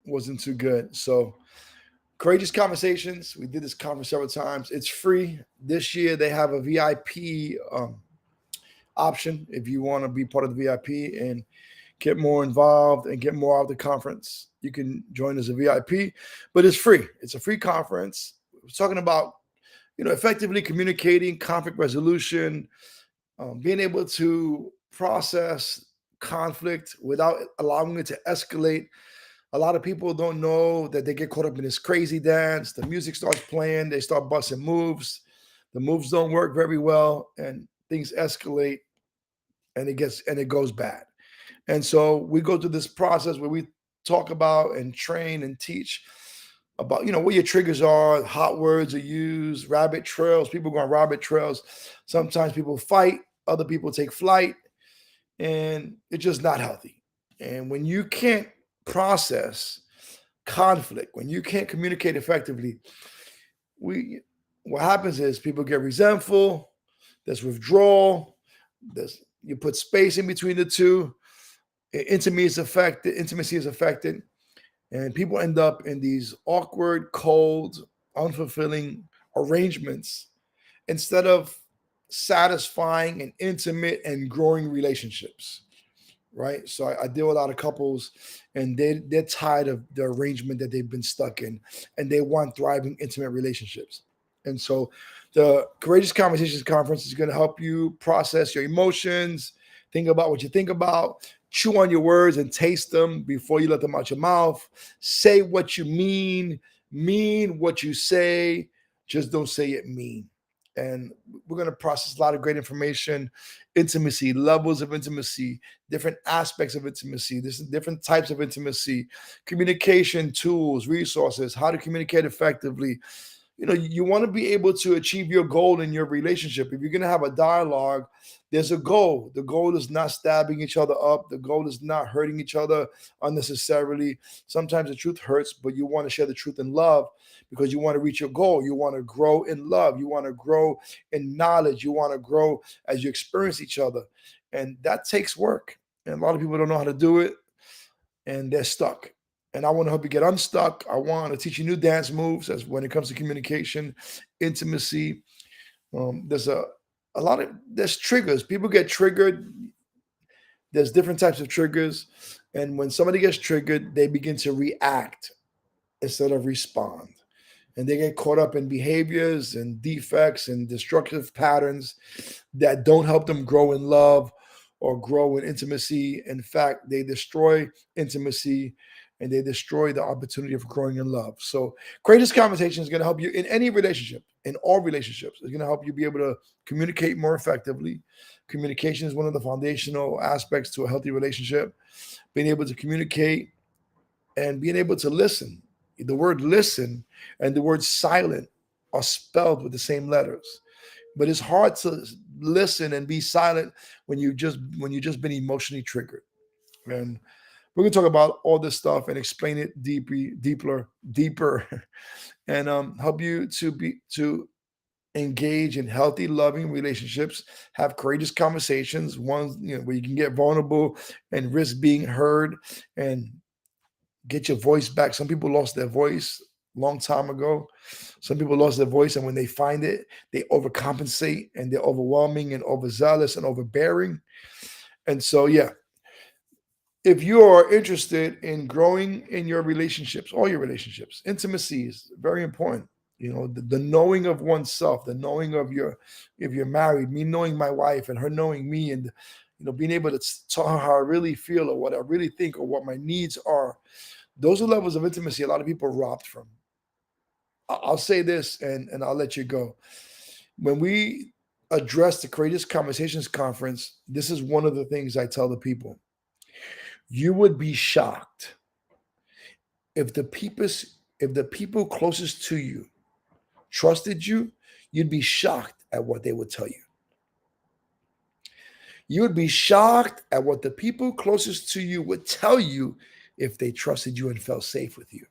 wasn't too good. So courageous conversations. We did this conference several times. It's free. This year they have a VIP option if you want to be part of the VIP and get more involved and get more out of the conference. You can join as a VIP, but it's free. It's a free conference. We're talking about effectively communicating, conflict resolution, being able to process conflict without allowing it to escalate. A lot of people don't know that they get caught up in this crazy dance. The music starts playing, they start busting moves. The moves don't work very well, and things escalate, and it goes bad. And so we go through this process where we talk about and train and teach about what your triggers are, hot words are used, rabbit trails. People go on rabbit trails. Sometimes people fight, other people take flight, and it's just not healthy. And when you can't process conflict, when you can't communicate effectively, we what happens is people get resentful, there's withdrawal, you put space in between the two, intimacy is affected, and people end up in these awkward, cold, unfulfilling arrangements instead of satisfying and intimate and growing relationships. Right. So I deal with a lot of couples, and they're tired of the arrangement that they've been stuck in, and they want thriving, intimate relationships. And so the Courageous Conversations Conference is going to help you process your emotions, think about what you think about, chew on your words and taste them before you let them out your mouth. Say what you mean what you say, just don't say it mean. And we're going to process a lot of great information, intimacy, levels of intimacy, different aspects of intimacy, different types of intimacy, communication tools, resources, how to communicate effectively. You want to be able to achieve your goal in your relationship. If you're going to have a dialogue, there's a goal. The goal is not stabbing each other up. The goal is not hurting each other unnecessarily. Sometimes the truth hurts, but you want to share the truth in love because you want to reach your goal. You want to grow in love. You want to grow in knowledge. You want to grow as you experience each other. And that takes work. And a lot of people don't know how to do it, and they're stuck. And I want to help you get unstuck. I want to teach you new dance moves as when it comes to communication, intimacy. There's a lot of there's triggers. People get triggered. There's different types of triggers, and when somebody gets triggered, they begin to react instead of respond, and they get caught up in behaviors and defects and destructive patterns that don't help them grow in love or grow in intimacy. In fact, they destroy intimacy and they destroy the opportunity of growing in love. So, Courageous Conversation is going to help you in any relationship, in all relationships. It's going to help you be able to communicate more effectively. Communication is one of the foundational aspects to a healthy relationship. Being able to communicate and being able to listen. The word listen and the word silent are spelled with the same letters. But it's hard to listen and be silent when you just been emotionally triggered. And we're gonna talk about all this stuff and explain it deeper, and help you to engage in healthy, loving relationships, have courageous conversations, ones where you can get vulnerable and risk being heard and get your voice back. Some people lost their voice a long time ago. Some people lost their voice, and when they find it, they overcompensate and they're overwhelming and overzealous and overbearing. And so, yeah, if you are interested in growing in your relationships, all your relationships, intimacy is very important. The knowing of oneself, the knowing of if you're married, me knowing my wife and her knowing me, and being able to tell her how I really feel or what I really think or what my needs are. Those are levels of intimacy a lot of people are robbed from. I'll say this and I'll let you go. When we address the Courageous Conversations Conference, this is one of the things I tell the people. You would be shocked if the people closest to you trusted you. You'd be shocked at what they would tell you. You would be shocked at what the people closest to you would tell you if they trusted you and felt safe with you.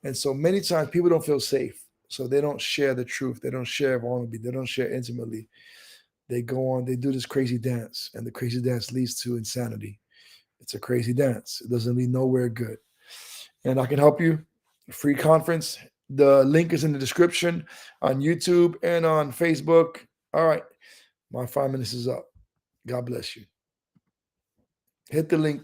And so many times people don't feel safe, so they don't share the truth. They don't share vulnerably. They don't share intimately. They go on, they do this crazy dance, and the crazy dance leads to insanity. It's a crazy dance. It doesn't lead nowhere good. and I can help you. Free conference. The link is in the description on YouTube and on Facebook. All right. My 5 minutes is up. God bless you. Hit the link.